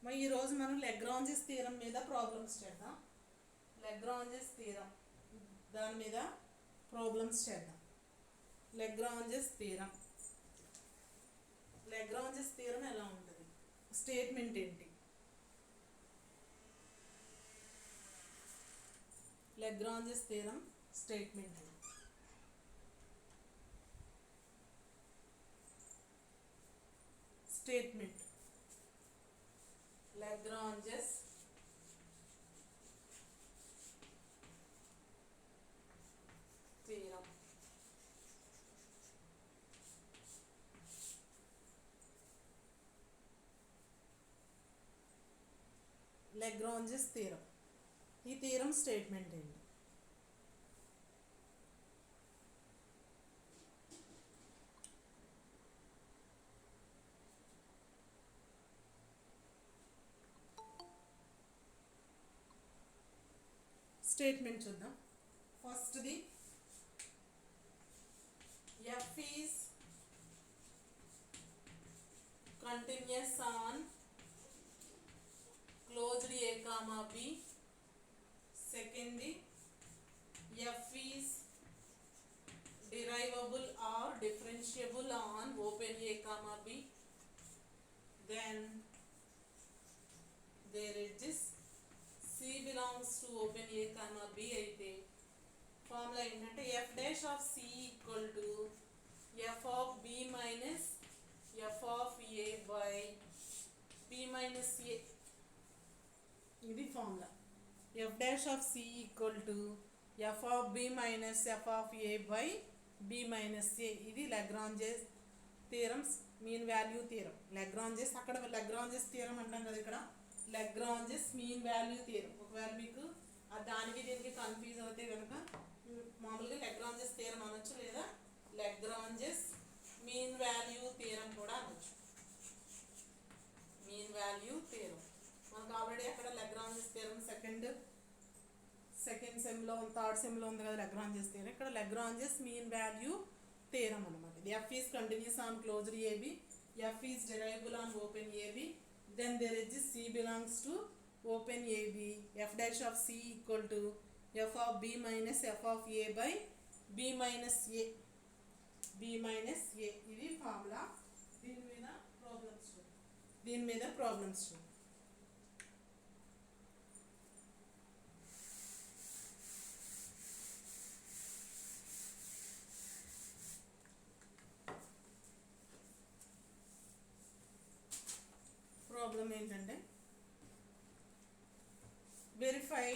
మరి ఈరోజు మనం లెగ్రాంజెస్ థీరం మీద ప్రాబ్లమ్స్ చేద్దాం. లెగ్రాంజెస్ థీరం దాని మీద ప్రాబ్లమ్స్ చేద్దాం. లెగ్రాంజెస్ థీరం లెగ్రాంజెస్ థీరం ఎలా ఉంటుంది, స్టేట్మెంట్ ఏంటి? లెగ్రాంజెస్ థీరం స్టేట్మెంట్ ఏంటి? Statement Lagrange's theorem. Lagrange's theorem. ఈ థీరం స్టేట్మెంట్ ఏంటి? స్టేట్మెంట్ చూద్దాం. ఫస్ట్ది F is continuous on closed A comma B. సెకండ్ది F is derivable or differentiable on open a comma b. Then there exists C belongs to open a comma b అయితే formula ఏంటంటే f dash of c equal to f of b minus f of a by b minus a. ఇది formula. F dash of c equal to f of b minus f of a by b minus a. ఇది Lagrange's theorems mean value theorem. Lagrange's అక్కడ Lagrange's theorem అంటాం కదా, ఇక్కడ Lagrange's mean value theorem. ఒకవేళ మీకు దానికి దీనికి కన్ఫ్యూజ్ అవుతే కనుక మామూలుగా లెగ్రాంజెస్ థియరం అనొచ్చు, లేదా లెగ్రాంజెస్ మీన్ వాల్యూ థియరం కూడా అనొచ్చు. మీన్ వాల్యూ థియరం మనకు ఆల్రెడీ అక్కడ లెగ్రాంజెస్ థియరం సెకండ్ సెమ్లో థర్డ్ సెమ్లో ఉంది కదా లెగ్రాంజెస్ థియరం. ఇక్కడ లెగ్రాంజెస్ మీన్ వాల్యూ థియరం అనమాట. ఇది F is continuous on closed AB, F is derivable on open AB. Then there is C belongs to open AB. F dash of C equal to F of B minus F of A by B minus A. B minus A. ఇది formula. దీని మీద problems చూడండి. Problem ఏంటంటే verify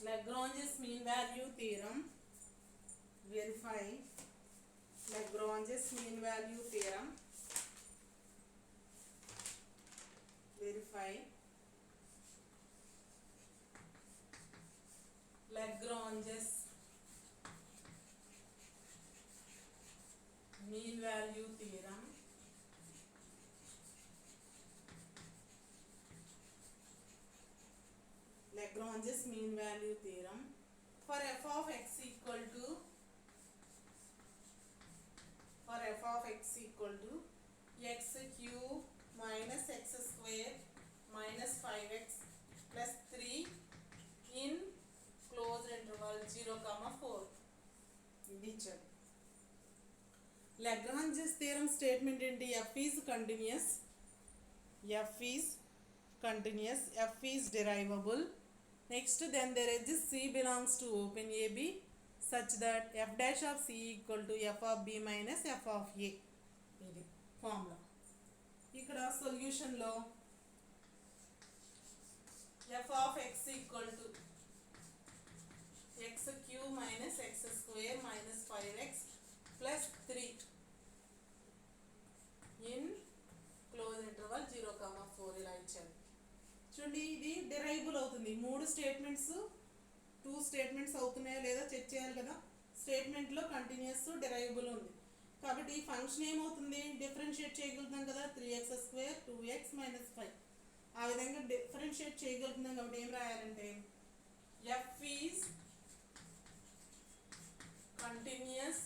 Lagrange's mean value theorem. Verify Lagrange's mean value theorem. Verify Lagrange's mean value theorem. Lagrange's mean value theorem for f of x equal to x cube minus x square minus 5x plus 3 in closed interval 0, 4. ఇది ఇచ్చారు. Lagrange's theorem statement ఏంటి? f is continuous, f is derivable. Next, then there is C belongs to open AB such that f dash of C equal to f of B minus f of A. ఇది formula. ఇక్కడ సొల్యూషన్లో f of x equal to x cube minus x square minus 5x plus 3 in closed interval 0, 4 ఇలా ఇచ్చారు. చూడండి, ఇది derivable అవుతుంది. 2 statements అవుతున్నాయా లేదా check చేయాలి కదా. స్టేట్మెంట్లో కంటిన్యూస్ డెరైవబుల్ ఉంది కాబట్టి ఈ ఫంక్షన్ ఏమవుతుంది, డిఫరెన్షియేట్ చేయగలుగుతాం కదా. 3x² 2x - 5 ఆ విధంగా డిఫరెన్షియేట్ చేయగలుగుతున్నాం కాబట్టి ఏం రాయాలంటే f is continuous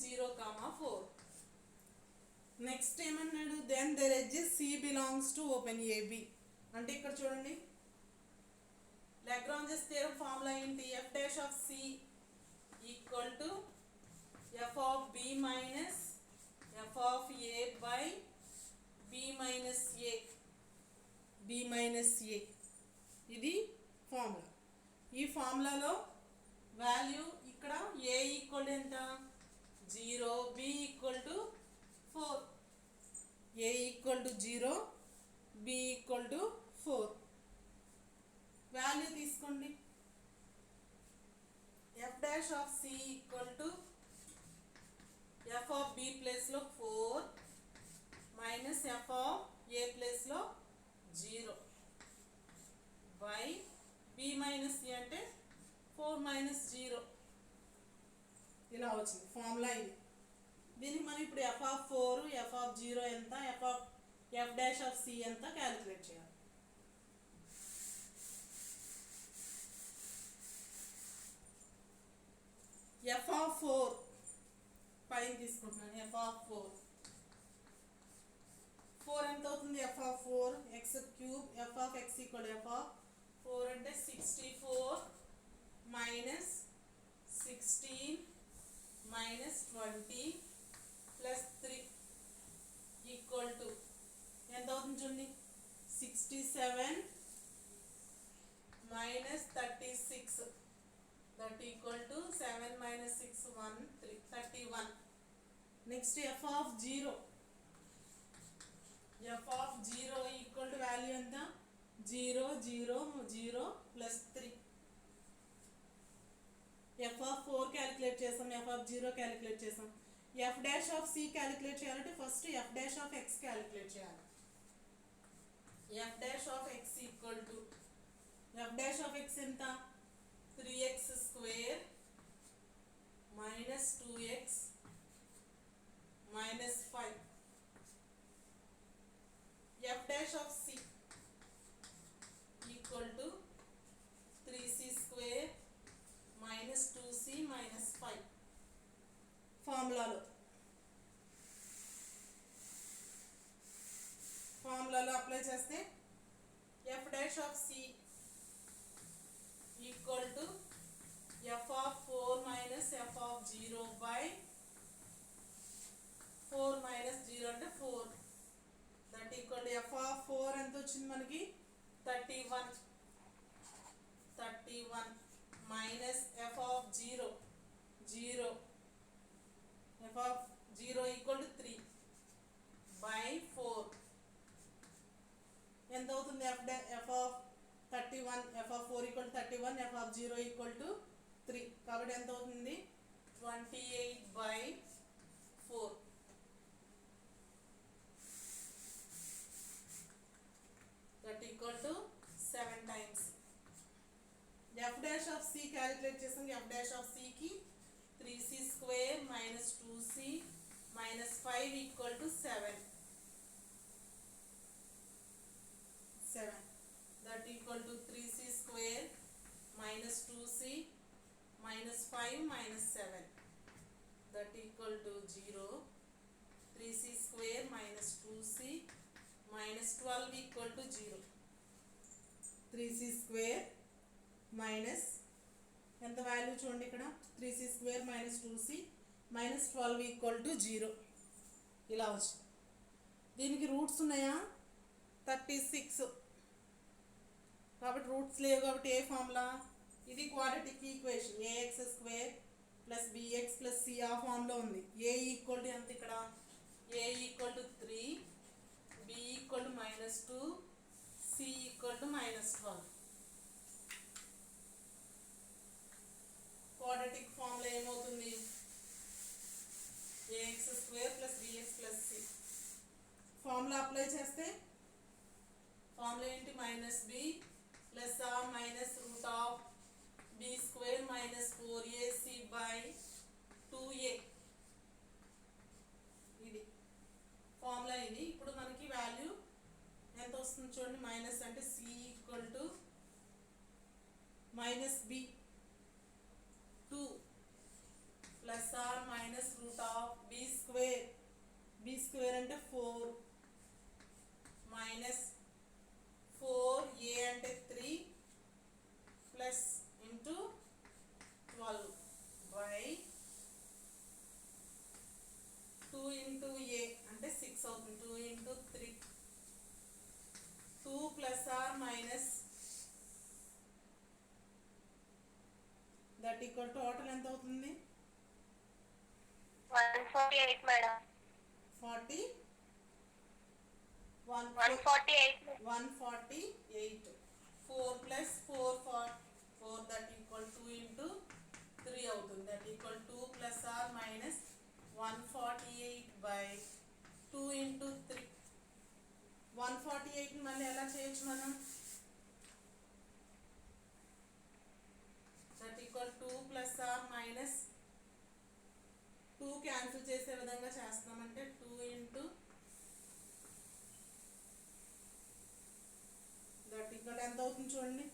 0, 4. నెక్స్ట్ ఏమన్నాడు, then there exists c belongs to open a b. అంటే ఇక్కడ చూడండి, లాగ్రాంజెస్ థియరం ఫార్ములా ఏంటి, f dash of c equal to f of b minus f of a by b minus a. ఇది formula. ఈ ఫార్ములాలో value ఇక్కడ a equal ఎంత 0, b equal to 4. A equal to 0, b equal to 4. Value తీసుకోండి. F dash of c equal to f of b ప్లేస్లో 4 minus f of ఏ ప్లేస్లో 0 by b minus ఏ అంటే 4 minus 0. ఇలా వచ్చింది ఫార్ములా ఇది. దీనికి మనం ఇప్పుడు ఎఫ్ ఆఫ్ 4, ఎఫ్ ఆఫ్ 0 ఎంత, ఎఫ్ డాష్ ఆఫ్ సి ఎంత క్యాలిక్యులేట్ చేయాలి. ఎఫ్ ఆఫ్ 4 పైన తీసుకుంటున్నాను. ఎఫ్ ఆఫ్ 4 ఎంత అవుతుంది, f of 4 X cube, F of x equal F of 4 అంటే 64 minus 16 minus 20 plus 3 equal to ఎంత అవుతుంది చూడండి, 67 minus 36, that equal to 7 minus 6 1 3 31. Next F of 0 equal to value ఎంత 0 0 0 ప్లస్ 3. ఎఫ్ ఆఫ్ 4 క్యాలిక్యులేట్ చేసాం, f of 0 calculate చేసాం. F dash of c calculate చేయాలంటే first f dash of x calculate చేయాలి. F dash of x equal to f dash of x ఎంత 3x square minus 2x minus 5. F dash of c equal to 3c square minus 2c minus 5. ఫార్ములాలో apply చేస్తే f dash of c equal to f of 4 minus f of 0 by 4 minus 0 అంటే 4, that equal to f of 4 ఎంత వచ్చింది మనకి 31 minus f of 0 equal to 3 by 4 ఎంత అవుతుంది, f of 31 f of 4 equal to 31, f of 0 equal to 3. కాబట్టి ఎంత అవుతుంది 28 by 4. That equal to 7 times. F dash of c calculate చేసాం. F dash of సికి 3c square minus 2c minus 5 equal to 7. That equal to 3c square minus 2c minus 5 minus 7, that equal to 0. 3c square minus 2c minus 12 equal to 0. 3c square minus ఎంత value చూడండి ఇక్కడ 3c square minus 2c minus 12 equal to 0. ఇలా వచ్చింది. దీనికి roots ఉన్నాయా 36, కాబట్టి roots లేవు. కాబట్టి ఏ ఫార్ములా ఇది quadratic equation a x square plus b x plus c ఆ ఫార్ములా ఉంది. ఏ ఈక్వల్ టు ఎంత ఇక్కడ a equal to 3, b equal to -2, c equal to -12. Quadratic formula ఏమవుతుంది a x square plus b x plus c. Formula apply చేస్తే formula ఏంటి -b plus or minus root of b square minus 4ac by 2a. ఇది formula. ఇది ఇప్పుడు మనకి value ఎంత వస్తుంది చూడండి, మైనస్ అంటే c equal to -b 2 plus or minus root B square అంటే 4 మైనస్ 4 ఏ అంటే 3 plus into 12 by 2 into A అంటే 6 అవుతుంది. 2 into 3 2 plus or minus that equal total ఎంత అవుతుంది? 148 madam. 40 148 4 plus 4 that equal 2 into 3 అవుతుంది. That equal 2 plus or minus 148 by 2 into 3. 148 మళ్ళీ ఎలా చేయొచ్చు మనం? That equal 2 plus or minus 2 cancel చేసే విధంగా చేస్తామంటే 2 ఇంటూ దట్ ఈక్వల్ ఎంత అవుతుంది చూడండి?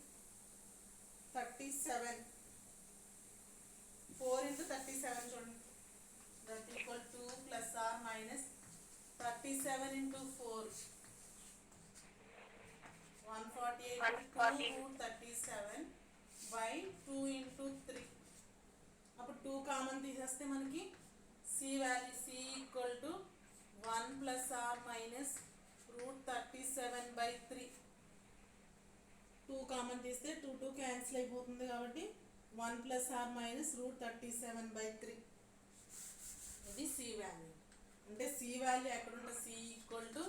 37. 4 ఇంటూ 37 చూడండి. That equal 2 plus or minus 37 into 4 148 2 37 by 2 into 3. అప్పుడు 2 కామన్ తీసేస్తే మనకి C value C equal to 1 plus or minus √37 by 3. 2 common తీస్తే 2 క్యాన్సిల్ అయిపోతుంది కాబట్టి 1 ప్లస్ ఆర్ మైనస్ √37 బై 3. ఇది సి వాల్యూ. అంటే సి వాల్యూ ఎక్కడ ఉంటుంది? C equal to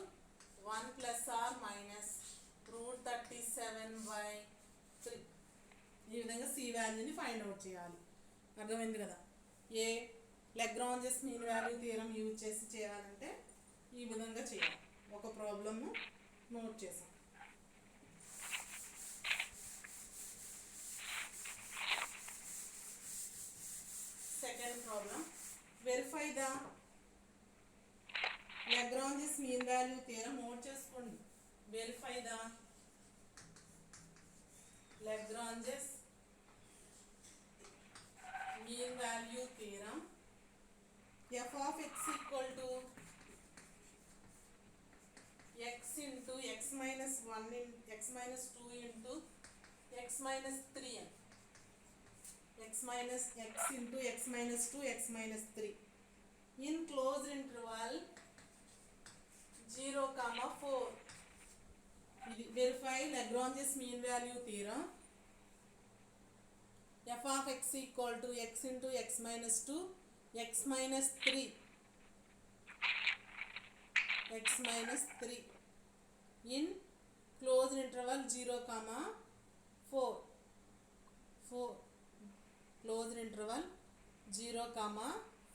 1 plus or minus √37 by 3. ఈ విధంగా సి వాల్యూని ఫైండ్ అవుట్ చేయాలి. అర్థమైంది కదా? ఏ Lagrange's mean value theorem use చేసి చేయాలంటే ఈ విధంగా చేయాలి. ఒక ప్రాబ్లము నోట్ చేసాం. Second problem, verify the Lagrange's mean value theorem. Note చేసుకోండి. Verify the Lagrange's mean value theorem. F of x equal to x into x minus 1 in x minus 2 into x minus 3n. X minus x into x minus 2 x minus 3 in closed interval 0, 4. Verify Lagrange's mean value theorem. F of x equal to x into x minus 2 x minus 3 x minus 3 in closed interval 0, 4 closed interval 0,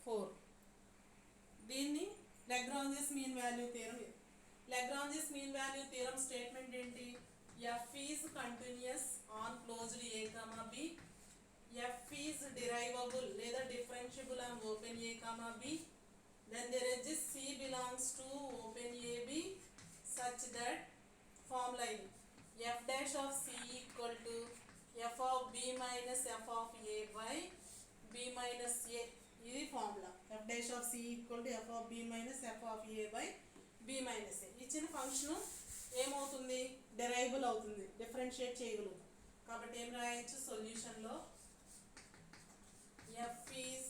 4. దీన్ని Lagrange's mean value theorem. Lagrange's mean value theorem statement ఏంటి? F is continuous on closed a, b. F is derivable లేదా differentiable on open a, b. Then there is this C belongs to open AB such that formula f dash of C equal to f of b minus f of a by b minus a. ఇది formula. f dash of C equal to f of b minus f of a by b minus a. ఇచ్చిన function ఏమవుతుంది? Derivable అవుతుంది, differentiate చేయగలుగుతాం. కాబట్టి ఏం రాయొచ్చు సొల్యూషన్లో? f is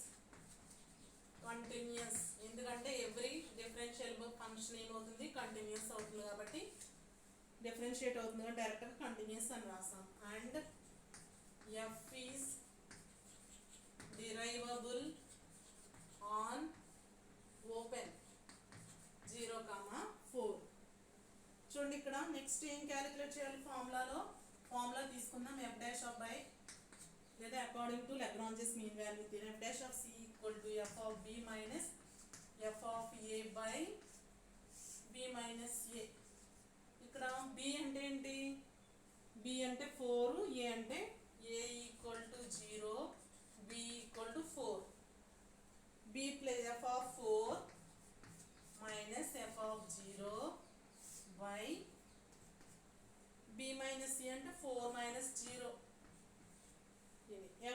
continuous. ఎందుకంటే every differentiable function ఏమవుతుంది? కంటిన్యూస్ అవుతుంది కాబట్టి డిఫరెన్షియేట్ అవుతుంది కాబట్టి డైరెక్ట్గా కంటిన్యూస్ అని రాసాం. And f is derivable on open 0, 4. చూడండి ఇక్కడ నెక్స్ట్ ఏం క్యాలిక్యులేట్ చేయాలి? ఫార్ములా తీసుకుందాం. f dash of by లేదా according to Lagrange's mean value theorem f dash of C equal to f of b minus f of a by b minus a. ఇక్కడ b అంటే ఏంటి? b అంటే 4, a అంటే a equal to 0, b equal to 4. b plus f of 4 minus f of 0 by b minus c అంటే 4 minus 0.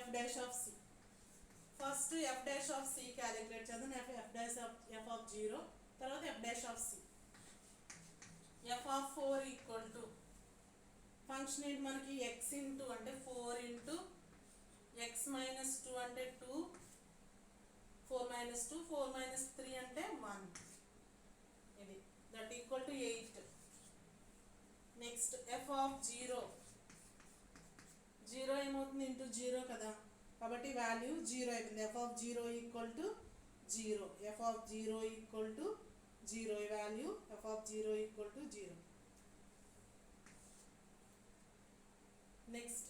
f dash of c. First f dash of c calculate చేద్దాం. f dash of 0 తర్వాత f dash of c. f of 4 equal to function ఏంటి మనకి x into అంటే 4 into x minus 2 అంటే 2, 4 minus 2, 4 minus 3 అంటే 1, ఇది that equal to 8. Next f of 0 ఏమవుతుంది into 0 కదా, కాబట్టి వాల్యూ 0 అయిపోయింది. f of 0 equal to 0, f of 0 equal to 0, ఈ value f of 0 equal to 0. Next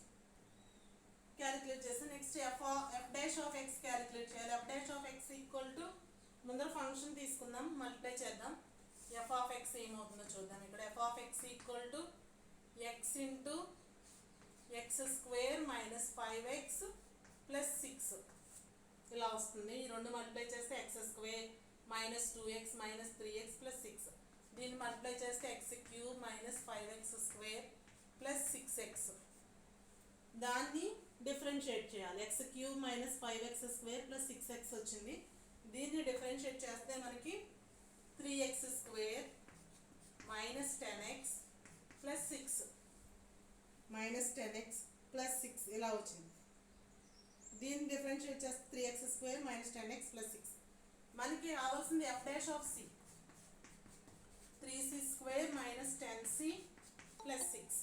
calculate చేస్తే next f dash of x calculate చేయాలి. f dash of x equal to ముందర function తీసుకుందాం, multiply చేద్దాం. f of x ఏమవుతుందో చూద్దాం. ఇక్కడ f of x equal to x into x square minus 5x plus 6 ఇలా వస్తుంది. ఈ రెండు మల్టిప్లై చేస్తే X square minus 2x minus 3x plus 6, దీన్ని మల్టిప్లై చేస్తే X cube minus 5x square plus 6x. దాన్ని డిఫరెన్షియేట్ చేయాలి. X cube minus 5x square plus 6x వచ్చింది. దీన్ని డిఫరెన్షియేట్ చేస్తే మనకి 3x square minus 10x plus 6 minus 10x plus 6 ఇలా వచ్చింది. దీన్ని డిఫరెన్షియేట్ చేస్తే 3x square minus 10x plus 6. మనకి రావాల్సింది f dash of c, 3c square minus 10c plus 6,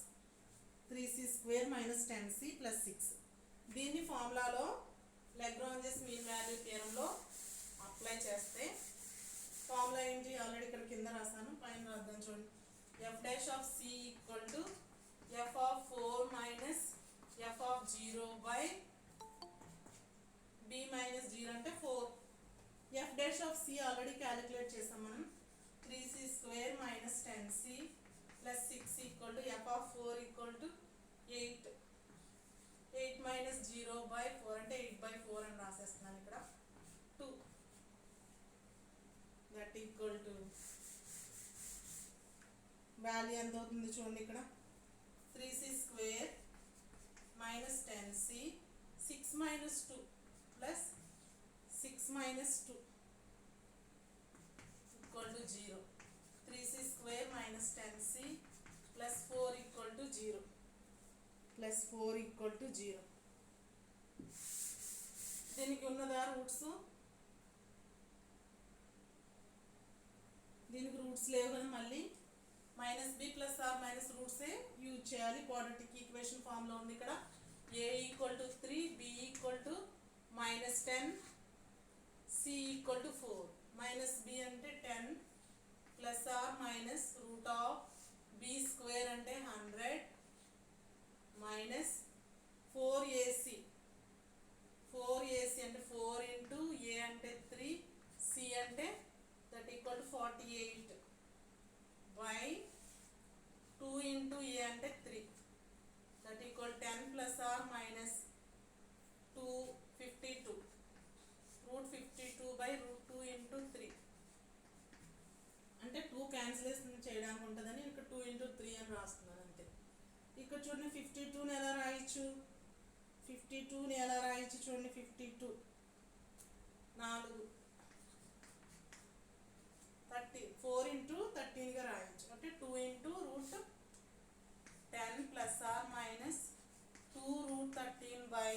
3c square minus 10c plus 6. దీన్ని ఫార్ములాలో లాగ్రాంజెస్ మీన్ వాల్యూ థియరంలో అప్లై చేస్తే formula ఏంటి already ఇక్కడ కింద రాసాను, పైన రాద్దాం చూడండి. f dash of c equal to f of 4 minus f of 0 by b minus 0 అంటే 4. f dash of c already calculate చేసాం మనం. 3c square minus 10c plus 6 equal to f of 4 equal to 8. 8 minus 0 by 4 అంటే 8/4 అని రాసేస్తున్నాను ఇక్కడ. 2 that equal to value ఎంత అవుతుంది చూడండి ఇక్కడ. 3c square minus 10c, 6 minus 2 plus 6 minus 2 equal to 0. 3c square minus 10c plus 4 equal to 0, plus 4 equal to 0. దీనికి ఉన్నదా roots? దీనికి రూట్స్ లేవు కదా, మళ్ళీ minus B plus or minus రూట్సే యూజ్ చేయాలి. క్వాడ్రాటిక్ ఈక్వేషన్ ఫామ్లో ఉంది ఇక్కడ. a equal to 3, b equal to minus 10, c equal to 4. Minus b అంటే 10 plus or minus root of b square అంటే 100 మైనస్ 4ac. 4ac అంటే 4 ఇంటూ a అంటే 3, c అంటే that equal to 48 by 2 into a అంటే 3 that equal 10 plus or minus 252 root 52 by root 2 into 3 అంటే 2 cancellation చేయడానికి ఉంటుందని ఇక్కడ 2 ఇంటూ 3 అని రాస్తున్నాను అంతే. ఇక్కడ చూడండి 52ని ఎలా రాయొచ్చు, 52ని ఎలా రాయొచ్చు చూడండి. 52 4 30, 4 ఇంటూ 13గా రాయొచ్చు. అంటే 2 into root 10 plus or minus 2 root 13 by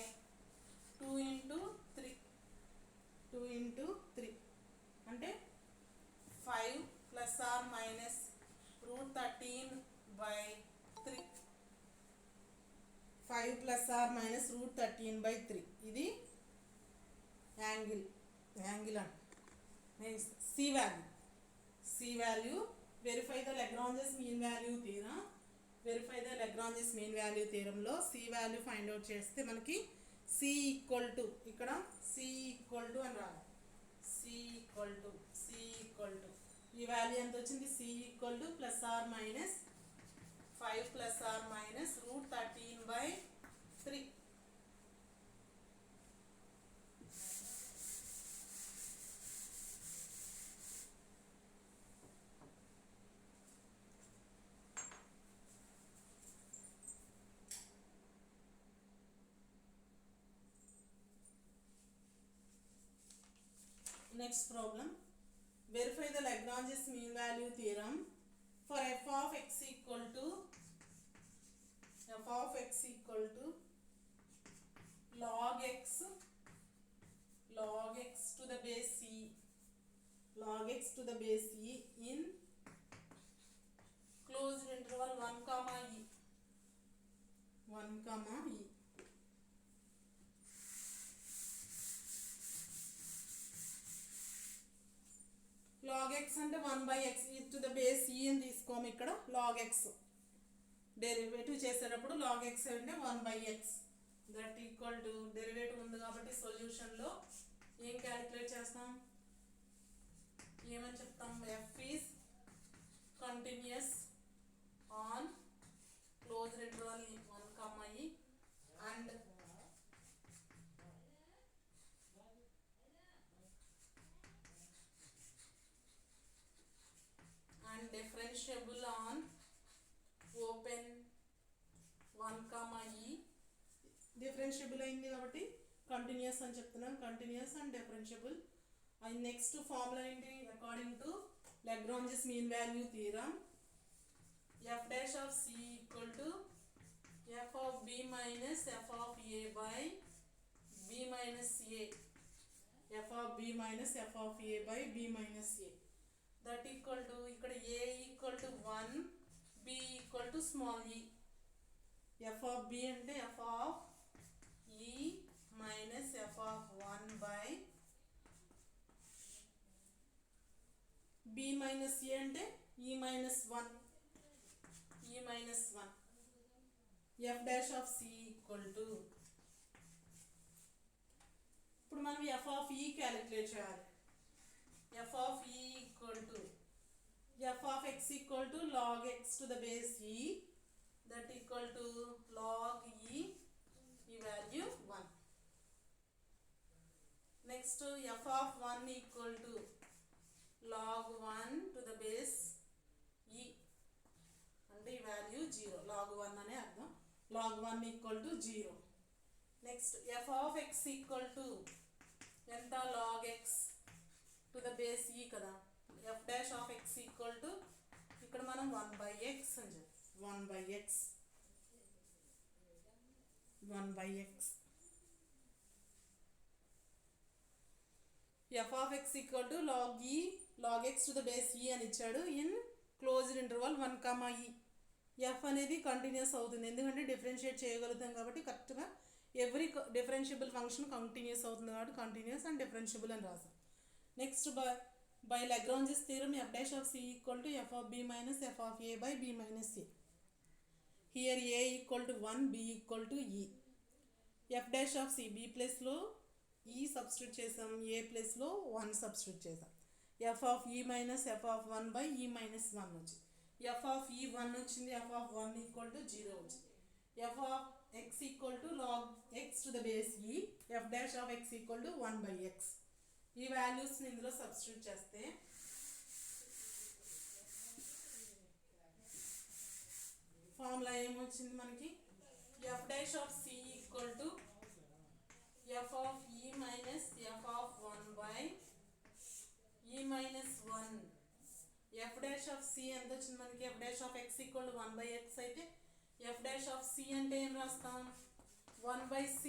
2 into 3, 2 into 3 అంటే 5 plus or minus root 13 by 3, 5 plus or minus root 13 by 3. ఇది యాంగిల్ అంటే C value, verify the Lagrange's mean value theorem. Verify the Lagrange's mean value theorem లో C value find out చేస్తే మనకి C equal to ఇక్కడ C equal to అని రావాలి. C equal to ఈ value ఎంత వచ్చింది? C equal to plus or minus 5 plus or minus root 13 by 3. Next problem, verify the Lagrange's mean value theorem for f of x equal to log x to the base c in closed interval 1 comma e. log x అంటే 1 by x to the base e అని తీసుకోము. ఇక్కడ log x derivative చేసేటప్పుడు log x అంటే 1 by x that equal to derivative ఉంది కాబట్టి సొల్యూషన్లో ఏం calculate చేస్తాం, ఏమని చెప్తాం, f is continuous on closed interval 1 comma e and differentiable on open 1 comma e. Differentiable అయింది కాబట్టి కంటిన్యూస్ అని చెప్తున్నాం, continuous and differentiable. And next formula ఏంటి, according to Lagrange's mean value theorem f dash of c equal to f of b minus f of a by b minus a, f of b minus f of a by b minus a that equal to ఇక్కడ a equal to 1 b equal to small e. f of b అంటే f of e minus f of 1 by b minus a అంటే e minus 1 f dash of c equal to, ఇప్పుడు మనం f of e calculate చేయాలి. f of e equal to f of x equal to log x to the base e that equal to log e value 1. next f of 1 equal to log 1 to the base e అంటే ఈ value 0, log 1 అనే అర్థం, log 1 equal to 0. Next f of x equal to ఎంత, log x to the base e కదా, f dash of x equal to ఇక్కడ మనం 1 by x అని చెప్పి 1 by x f of x equal to log x to the base e అని ఇచ్చాడు in closed interval 1 comma e. f అనేది continuous అవుతుంది ఎందుకంటే డిఫరెన్షియేట్ చేయగలుగుతాం కాబట్టి కరెక్ట్గా ఎవ్రీ డిఫరెన్షియబుల్ ఫంక్షన్ కంటిన్యూస్ అవుతుంది కాబట్టి కంటిన్యూస్ అండ్ డిఫరెన్షియబుల్ అని రాసాం. Next by Lagrange's theorem f dash of c equal to f of b minus f of a by b minus a. Here a equal to 1, b equal to e. f dash of c b plus లో e substitute చేసాం, a plus లో 1 substitute చేసాం. f of e minus f of 1 by e minus 1 వచ్చింది. f of e 1 వచ్చింది, f of 1 equal to 0 వచ్చింది. f of x equal to log x to the base e, f dash of x equal to 1 by x. ఈ వాల్యూస్ని ఇందులో substitute చేస్తే formula ఏమొచ్చింది మనకి, f dash of c equal to f of e minus f of 1 by e minus 1. f dash of c ఎంత వచ్చింది మనకి, f dash of x equal to 1 by x అయితే f dash of c అంటే ఏం రాస్తాం, 1 by c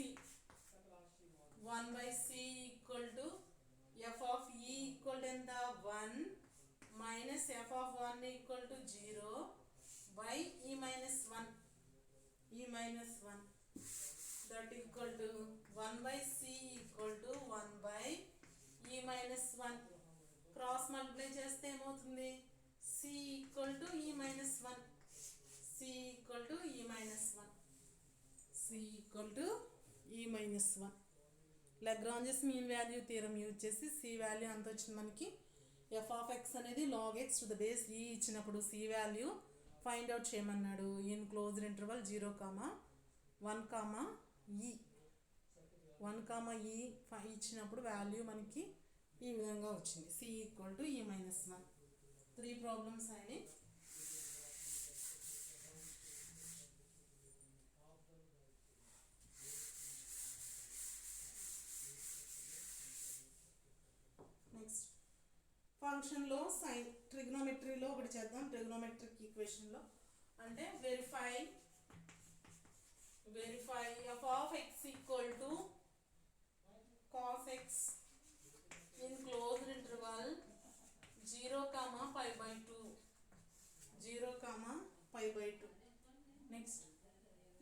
equal to f of e equal to ఎంత 1 minus f of 1 equal to 0 by e minus 1 that equal to 1 by c equal to 1 by e minus 1. Cross multiply చేస్తే ఏమవుతుంది, c equal to e minus 1, c equal to e minus 1. Lagrange's mean value theorem use చేసి c value అంత వచ్చింది మనకి. f of x అనేది log x to the base e ఇచ్చినప్పుడు c value find out చేయమన్నాడు in closed interval 0 comma 1 comma e. 1 comma e ఇచ్చినప్పుడు value మనకి ఈ విధంగా వచ్చింది, c equal to e minus 1. 3 problems అయినాయి. Next, for ఫంక్షన్లో సైన్ ట్రిగ్నోమెట్రీలో ఒకటి చేద్దాం. ట్రిగ్నోమెట్రిక్ ఈక్వేషన్లో అంటే verify f of x equal to cos x in closed interval 0, pi by 2 0, pi by 2. Next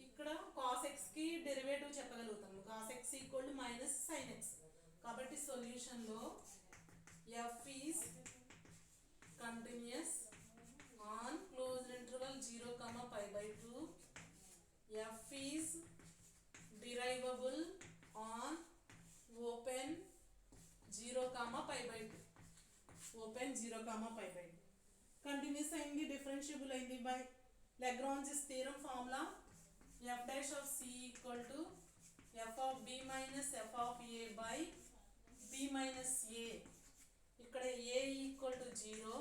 ఇక్కడ cos x కి డెరివేటివ్ చెప్పగలుగుతాము. cos x equal to minus sin x. కాబట్టి సొల్యూషన్లో f is continuous on closed interval 0, pi by 2. f ఈజ్ derivable on open 0, pi by 2. open 0, pi by 2. Continuous అయింది, differentiable అయింది by Lagrange's theorem formula f dash of c equal to f of b minus f of a by b minus a. ఇక్కడ a equal to 0,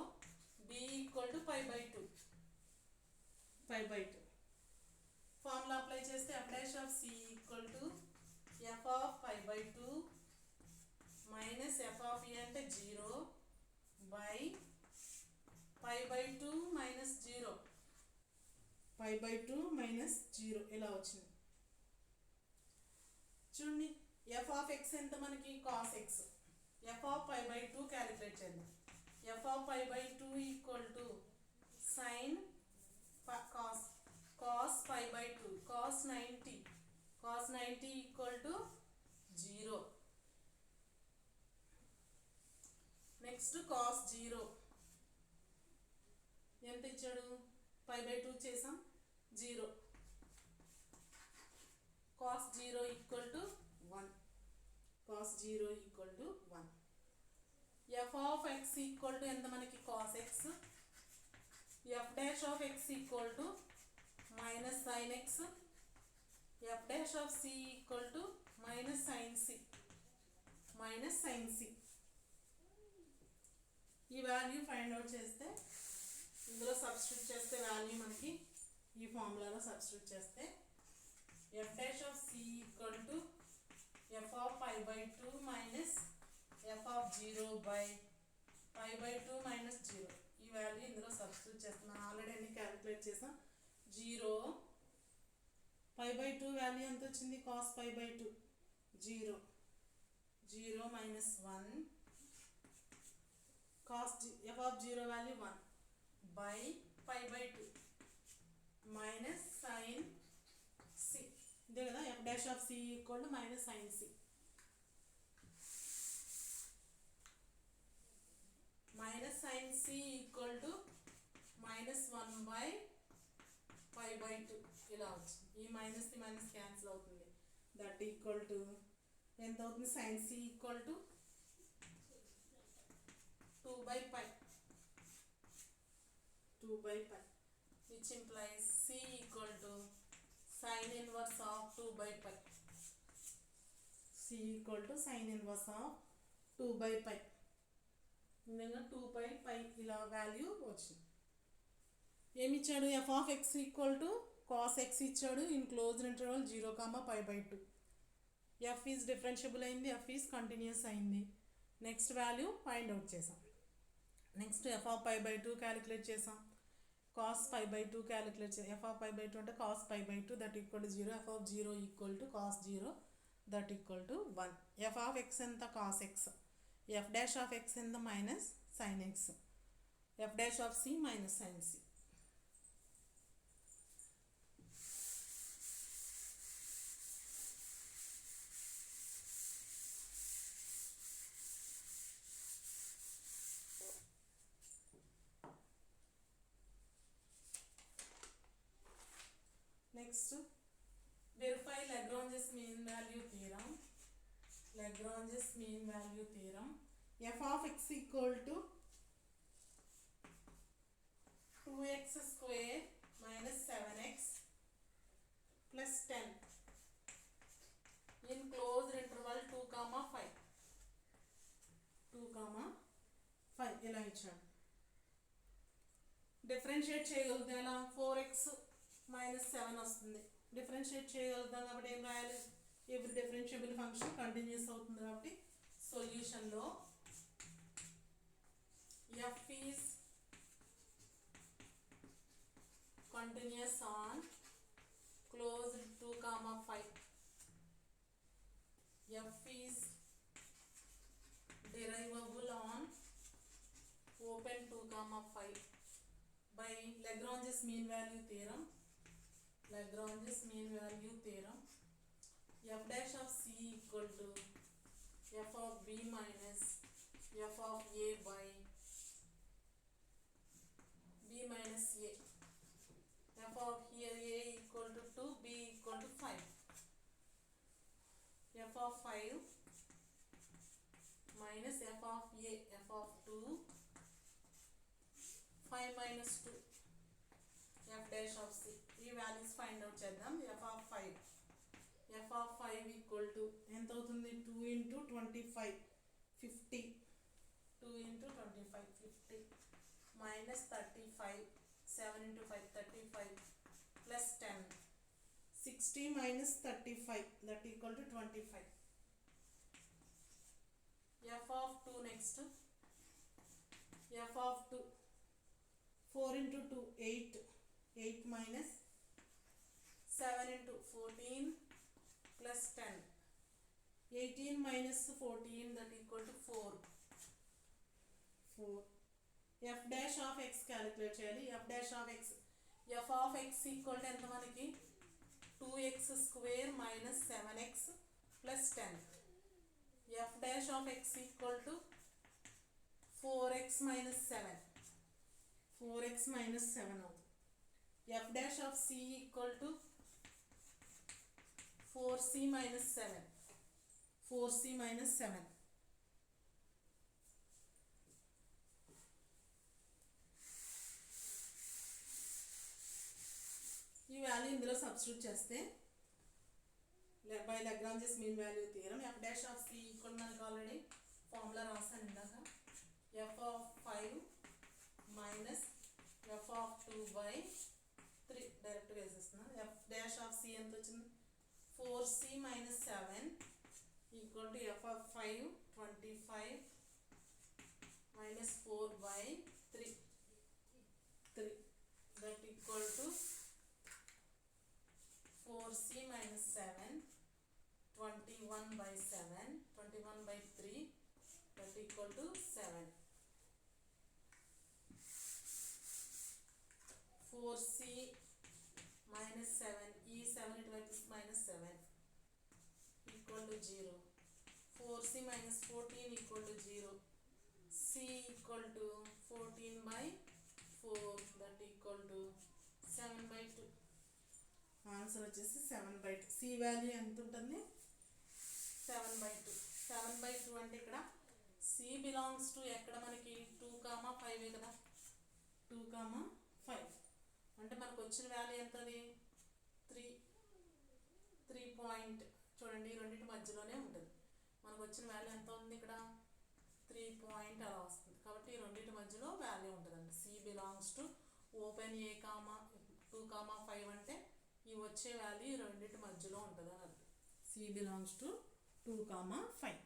b equal to pi by 2. Formula apply చేస్తే f dash of c equal to f of pi by 2 minus f of a అంటే 0 by pi by 2 minus 0. pi by 2 minus 0 ఇలా వచ్చింది. చూడండి f of x ఎంత మనకి cos x. f of pi by 2 calculate చేద్దాం. f of pi by 2 equal to sin cos pi by 2 cos 90 equal to 0. Next cos 0 ఎంత ఇచ్చాడు, pi by 2 చేసాం 0. cos 0 equal to 1. f of x equal to ఎంత మనకి cos x. f dash of x equal to minus sin x. f dash of c equal to minus sin c. ఈ value find out చేస్తే ఇందులో substitute చేస్తే value మనకి ఈ ఫార్ములాలో substitute చేస్తే f dash of c equal to f of pi by 2 minus f of 0 by pi by 2 minus 0. ఈ value ఇందులో substitute చేస్తున్నాను. ఆల్రెడీ అన్ని క్యాలిక్యులేట్ చేసాం. 0 pi by 2 వాల్యూ ఎంత వచ్చింది, cos pi by 2 0 minus 1 cos f of 0 value 1 by pi by 2 minus sin c. ఇదే కదా f dash of c equal to minus sin c. minus sin c equal to minus 1 by pi by 2 ఇలా వచ్చింది. ఈ minus the minus cancel అవుతుంది. That equal to ఎంత అవుతుంది, sin c equal to 2 by pi, which implies c equal to sin inverse of 2 by pi. c equal to sin inverse of 2 by pi. ఇందులో 2 by pi ఇలా value వచ్చింది. ఏమి ఇచ్చాడు, f of x equal to cos x ఇచ్చాడు in closed interval 0, pi by 2. f is differentiable అయింది, f is continuous అయింది. Next value find out చేసాం. Next f of pi by 2 calculate చేసాం. cos pi by 2 calculate చేసాం. f of pi by 2 అంటే cos pi by 2 that equal to 0. f of 0 equal to cos 0 that equal to 1. f of x ఎంత, cos x. f dash of x ఎంత, minus sin x. f dash of c minus sin c. Next, verify Lagrange's mean value theorem. f of x equal to 2x square minus 7x plus 10 in closed interval 2, 5 ఇలా ఇచ్చాడు. Differentiate చేయగలుగుతాం ఎలా, 4x minus 7 వస్తుంది. Differentiate చేయగలుగుతాం కాబట్టి ఏం రాయాలి, every differentiable function continuous అవుతుంది కాబట్టి సొల్యూషన్లో F is continuous on closed 2 comma 5. F is derivable on open 2 comma 5 by Lagrange's mean value theorem. Lagrange's mean value theorem. F dash of C equal to f of b minus f of a by b minus a. F of here a equal to 2, b equal to 5. F of 5 minus f of a, f of 2, 5 minus 2, f dash of c. ఈ values find out చేద్దాం. f of 5 equal to ఎంత అవుతుంది? 2 into 25 50, 2 into 25 50 minus 35, 7 into 5 35 plus 10 60 minus 35 that equal to 25. F of 2 next. F of 2 4 into 2 8, 8 minus 7 into 14 plus 10, 18 minus 14 that equal to 4. F dash of x calculate చేయాలి. F dash of x, f of x equal to ఎంత మనకి? 2x square minus 7x plus 10. F dash of x equal to 4x minus 7, 4x minus 7 అవుతుంది. F dash of c equal to 4c minus 7, 4c minus 7. ఈ value ఇందులో substitute చేస్తే by Lagrange's mean value theorem f dash of c equal మనకు already formula రాసాను ఇందాక. f of 5 minus f of 2 by 3 direct వేసేస్తున్నాను. f dash of c ఎంత వచ్చింది? 4c minus 7 equal to f of 5 25 minus 4 by 3 that equal to 4c minus 7 21 by 7 21 by 3 that equal to 7. 4c minus 7 ఈ 7 ఇటువైపు minus 7 equal to 0. 4c minus 14 equal to 0. c equal to 14 by 4 that equal to 7 by 2. Answer వచ్చేసి 7 by 2. c value ఎంత ఉంటుంది? 7 by 2. 7 by 2 అంటే ఇక్కడ c belongs to ఎక్కడ మనకి 2, 5 కదా. 2, 5 అంటే మనకు వచ్చిన వాల్యూ ఎంతది? 3 పాయింట్ చూడండి, ఈ రెండింటి మధ్యలోనే ఉంటుంది. మనకు వచ్చిన వాల్యూ ఎంత ఉంది ఇక్కడ? 3 పాయింట్ అలా వస్తుంది. కాబట్టి ఈ రెండింటి మధ్యలో వాల్యూ ఉంటుందండి. C belongs to open A comma 2, 5 అంటే ఈ వచ్చే వాల్యూ ఈ రెండింటి మధ్యలో ఉంటుంది అని అర్థం. C belongs to 2, 5.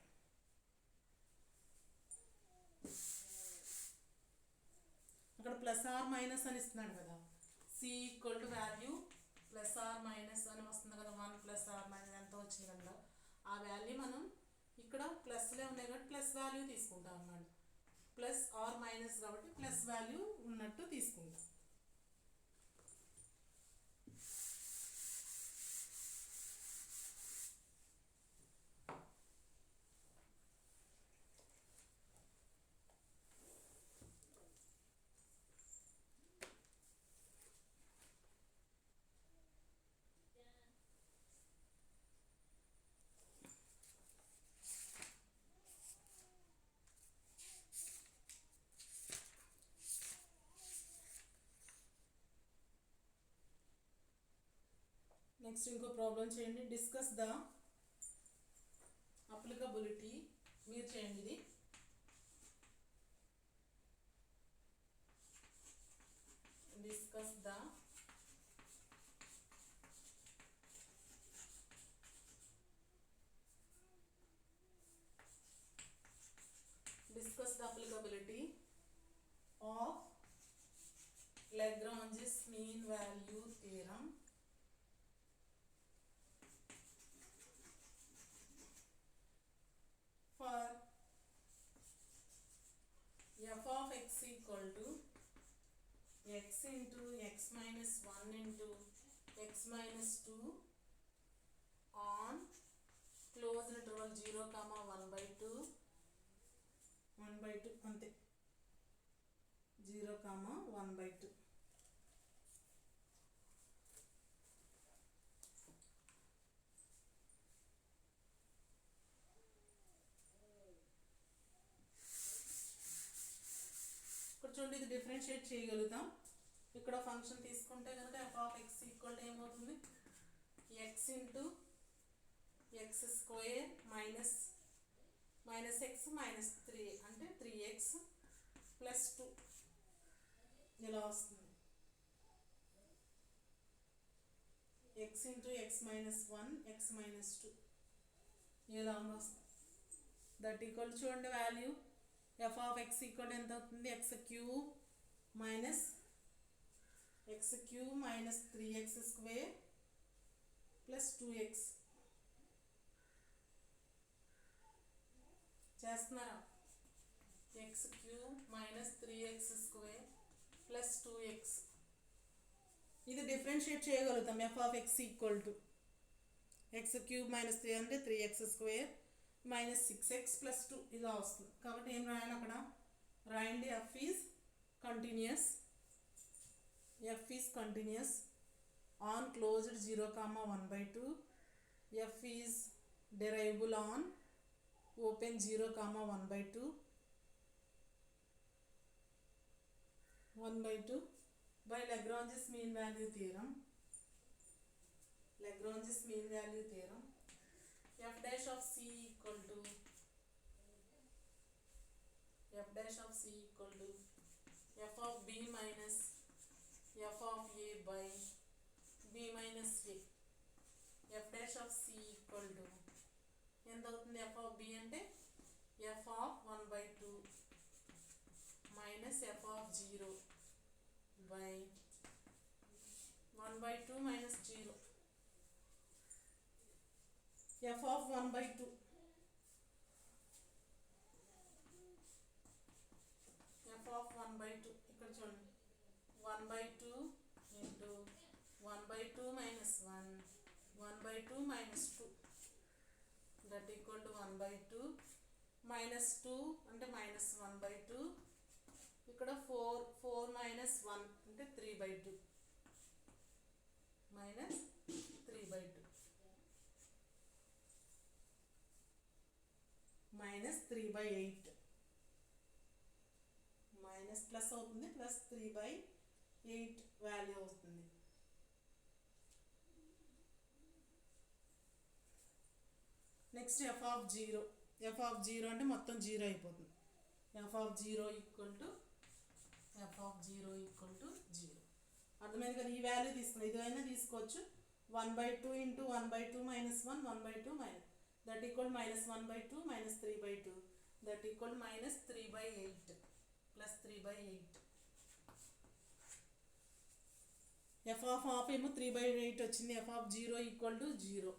అక్కడ ప్లస్ ఆర్ మైనస్ అని ఇస్తున్నాడు కదా. C equal to value plus or minus అని వస్తుంది కదా. 1 ప్లస్ ఆర్ మైనస్ ఎంత వచ్చింది కదా, ఆ వాల్యూ మనం ఇక్కడ ప్లస్లే ఉన్నాయి కాబట్టి ప్లస్ వాల్యూ తీసుకుంటాం అన్నమాట. ప్లస్ ఆర్ మైనస్ కాబట్టి ప్లస్ వాల్యూ ఉన్నట్టు తీసుకుంటాం. నెక్స్ట్ ఇంకో ప్రాబ్లం చేయండి. Discuss the applicability. మీరు చేయండి ఇది. Discuss the applicability value theorem. For f of x equal to x into x minus 1 into x minus 2 on closed interval 0 comma 1 by 2 అంతే 0 comma 1 by 2. ఇక్కడ చూడండి ఇది డిఫరెన్షియేట్ చేయగలుగుతాం. ఇక్కడ ఫంక్షన్ తీసుకుంటే కనుక f of x ఈక్వల్ ఏమవుతుంది x into x square minus X minus 3 అంటే 3x ప్లస్ 2 ఇలా వస్తుంది. X into X minus 1 X minus 2 ఇలా వస్తుంది. దట్ ఈక్వల్ చూడండి value F of x equal ఎంత అవుతుంది X cube minus 3x square plus 2x. చేస్తున్నారా X cube minus 3x square plus 2x. ఇది డిఫరెన్షియేట్ చేయగలుగుతాం F of x equal to X cube minus 3 అంటే 3x square minus 6x plus 2 ఇలా వస్తుంది. కాబట్టి ఏం రాయాలి అక్కడ రాయండి F is continuous on closed 0 comma 1 by 2. F is derivable on open 0 comma 1 by 2 by Lagrange's mean value theorem. F dash of c equal to f of b minus f of a by b minus a. f dash of c equal to ఎంత అవుతుంది f of b అంటే f of 1 by 2 minus f of 0 by 1 by 2 minus 0. f of 1 by 2 ఇక్కడ చూడండి 1 by 2 into 1 by 2 minus 1 by 2 minus 2 that equal to 1 by 2 minus 2 అంటే minus 1 by 2. ఇక్కడ 4 minus 1 అంటే 3 by 2 minus 3 by 2 minus 3 by 8 minus plus అవుతుంది plus 3 by 8 value అవుతుంది. Next F of zero అంటే మొత్తం zero అయిపోతుంది. F of zero equal to zero. అర్థమైంది కదా. ఈ వాల్యూ తీసుకున్నాం ఇదైనా తీసుకోవచ్చు. 1 by 2 into 1 by 2 minus 1 1 by 2 minus that equal minus 1 by 2 minus 3 by 2 that equal minus 3 by 8 plus 3 by 8. f of half ఏమో 3 by 8 వచ్చింది. f of 0 equal to 0.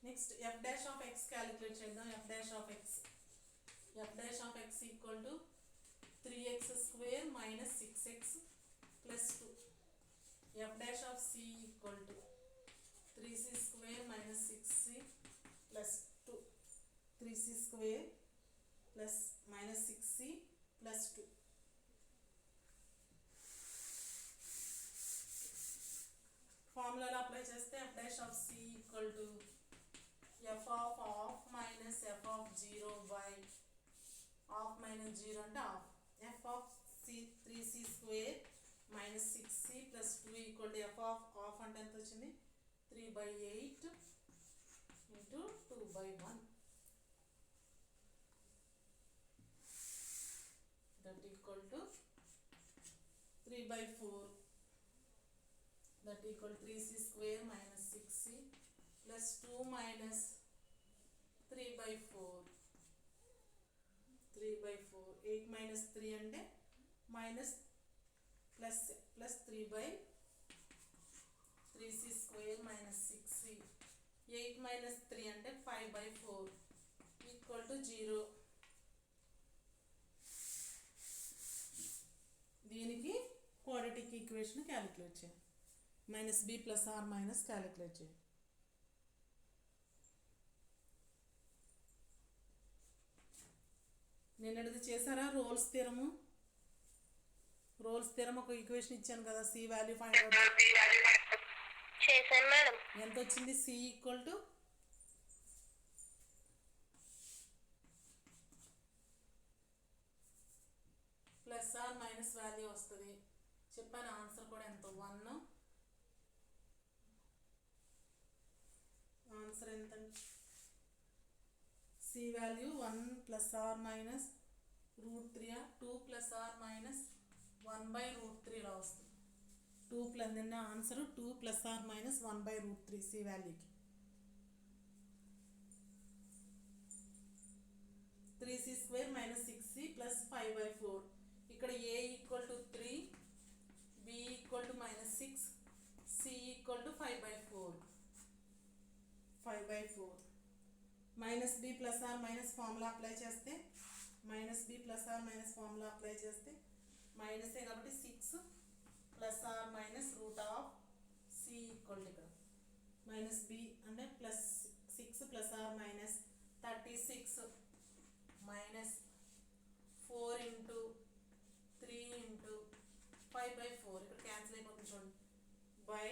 Next f dash of x calculate చేద్దాం. f dash of x equal to 3x square minus 6x plus 2. f dash of c equal to 3c square minus 6c plus 2. 3c square plus minus 6c plus 2. ఫార్ములాలో apply చేస్తే f dash of c equal to f of half minus f of 0 by half minus 0 అంటే half. f of c 3c square minus 6c plus 2 equal to f of half అంటే ఎంత వచ్చింది 3 by 8 into 2 by 1 that equal to 3 by 4 that equal 3c square minus 6c plus 2 minus 3 by 4. 3 by 4. 8 minus 3 అంటే minus plus 3 by 3c square minus 6c. 8 minus 3 అంటే 5 by 4 equal to 0. దీనికి quadratic equation calculate చేయాలి. Minus B plus or minus calculate చేయాలి. నేను అడిగి చేశారా Rolle's theorem? Rolle's theorem ఒక equation ఇచ్చాను కదా, సి వాల్యూ ఫైండ్ అవుట్ చేశాను మేడం. ఎంత వచ్చింది? C equal to plus or minus value వస్తుంది. చెప్పాను ఆన్సర్ కూడా ఎంత? 1. ఆన్సర్ ఎంత? C value 1 plus or minus √3 2 plus or minus 1/√3 లా వస్తుంది. 2 ప్లస్ నిన్న answer 2 plus or minus 1/√3 c వాల్యూకి. 3c square minus 6c plus 5/4. ఇక్కడ a equal to 3, b equal to minus 6, c equal to 5/4. Minus B plus or minus formula apply చేస్తే మైనసే కాబట్టి 6 plus or minus root of c equal to ఇక్కడ minus b అంటే plus 6 plus or minus 36 minus 4 into 3 into 5/4 ఇక్కడ cancel అయిపోతుంది చూడండి. By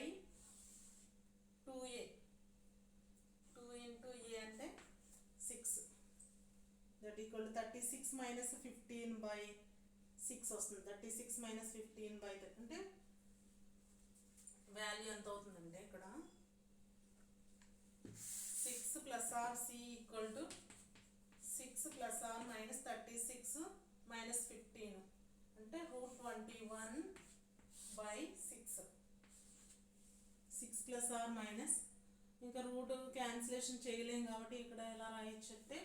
2a 2 into a అంటే 6 that equal to 36 minus 15/6 వస్తుంది. 36 మైనస్ 15/3 అంటే వాల్యూ ఎంత అవుతుందంటే ఇక్కడ 6 plus or C equal to 6 plus or minus 36 minus 15 అంటే √21/6. 6 ప్లస్ ఆర్ మైనస్ ఇంకా రూట్ క్యాన్సిలేషన్ చేయలేం కాబట్టి ఇక్కడ ఎలా రాయొచ్చు అంటే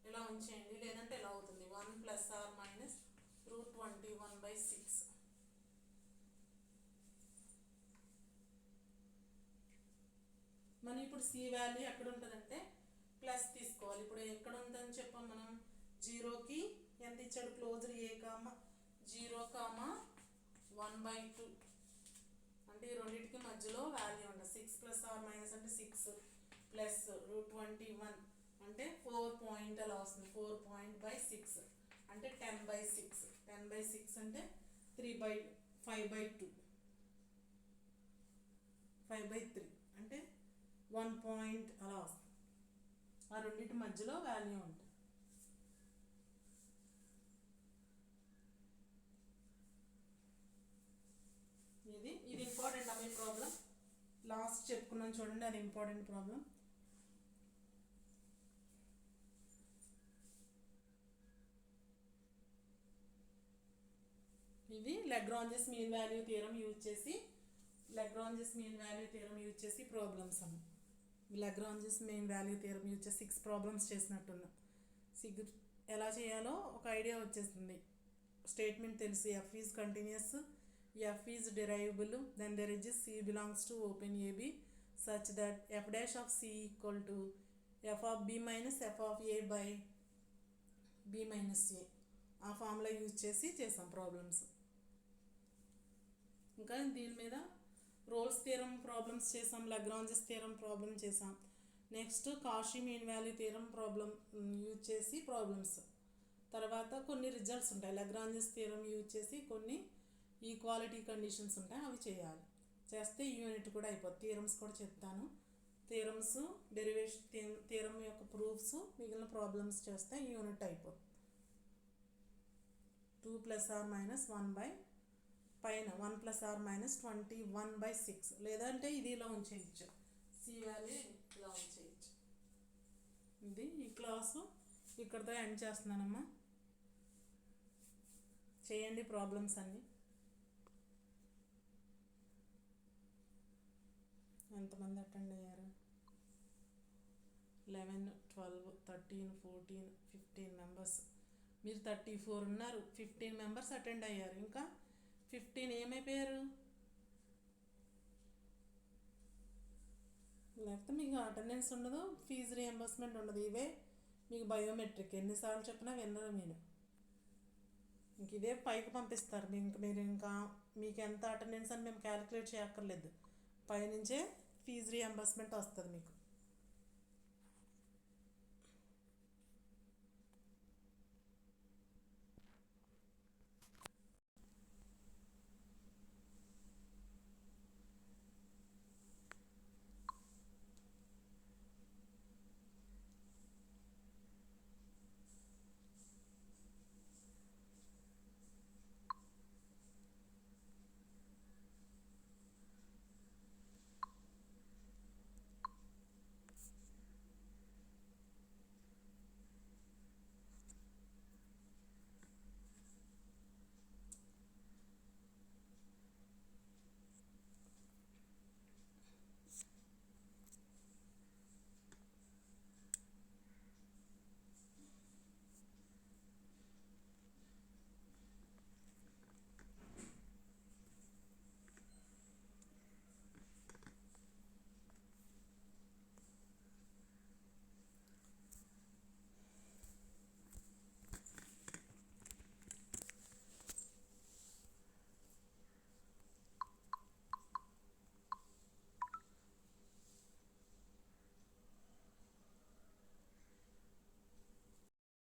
ఇలా ఉంచేయండి, లేదంటే ఎలా అవుతుంది 1 ప్లస్ ఆర్ మైనస్ √21/6. మనం ఇప్పుడు సి వాల్యూ ఎక్కడ ఉంటుందంటే ప్లస్ తీసుకోవాలి. ఇప్పుడు ఎక్కడ ఉందని చెప్పాం మనం? 0కి ఎంత ఇచ్చాడు? క్లోజ్డ్ a, 0, 1/2 అంటే ఈ రెండింటికి మధ్యలో వాల్యూ ఉంటుంది. 6 ప్లస్ ఆర్ మైనస్ అంటే 6 ప్లస్ √21 అంటే 4 పాయింట్ అలా వస్తుంది. 4.6 అంటే 10/6. 10/6 అంటే 5/2 5/3 అంటే 1 పాయింట్ అలా వస్తుంది. ఆ రెండింటి మధ్యలో వాల్యూ ఉంటుంది. ఇది ఇంపార్టెంట్ అమ్మ ప్రాబ్లం. లాస్ట్ చెప్పుకున్నాను చూడండి, అది ఇంపార్టెంట్ ప్రాబ్లం. ఇది లాగ్రాంజెస్ మీన్ వాల్యూ థియరం యూజ్ చేసి ప్రాబ్లమ్స్ అమ్మ. లాగ్రాంజెస్ మీన్ వాల్యూ థియరం యూజ్ చేసి 6 ప్రాబ్లమ్స్ చేసినట్టున్నా. ఎలా చేయాలో ఒక ఐడియా వచ్చేస్తుంది. స్టేట్మెంట్ తెలుసు, F is continuous, f is derivable, then there is c belongs to open AB such that f dash of c equal to f of b minus f of a by b minus a. ఆ formula use చేసి చేసాం problems. ఇంకా దీని మీద roles theorem problems చేసాం, లాగ్రాంజెస్ theorem problem చేసాం. Next Cauchy mean value theorem problem use చేసి problems. తర్వాత కొన్ని రిజల్ట్స్ ఉంటాయి. లాగ్రాంజెస్ థియరం యూజ్ చేసి కొన్ని ఈక్వాలిటీ కండిషన్స్ ఉంటాయి, అవి చేయాలి. చేస్తే యూనిట్ కూడా అయిపోతుంది. థియరమ్స్ కూడా చెప్తాను. థియరమ్స్ డెరివేషన్ థియరం యొక్క ప్రూఫ్స్ మిగిలిన ప్రాబ్లమ్స్ చేస్తే యూనిట్ అయిపోతుంది. 2 plus or minus 1 plus or minus 21/6 లేదంటే ఇది ఇలా ఉంచేయచ్చు. సి వాల్యూ ఇలా ఉంచేయచ్చు. ఇది ఈ క్లాసు ఇక్కడితో ఎండ్ చేస్తున్నానమ్మా. చేయండి ప్రాబ్లమ్స్ అన్నీ. ఎంతమంది అటెండ్ అయ్యారు? 11, 12, 13, 14, 15 మెంబర్స్. మీరు 34 ఉన్నారు, 15 మెంబర్స్ అటెండ్ అయ్యారు, ఇంకా 15 ఏమైపోయారు? లేకపోతే మీకు అటెండెన్స్ ఉండదు, ఫీజు రియంబర్స్మెంట్ ఉండదు. ఇవే మీకు బయోమెట్రిక్. ఎన్నిసార్లు చెప్పినా వినరు మీరు. ఇంక ఇదే పైకి పంపిస్తారు. మీరు ఇంకా మీకు ఎంత అటెండెన్స్ అని మేము క్యాలిక్యులేట్ చేయక్కర్లేదు, పైనుంచే ఫీజు రియంబర్స్మెంట్ వస్తుంది మీకు.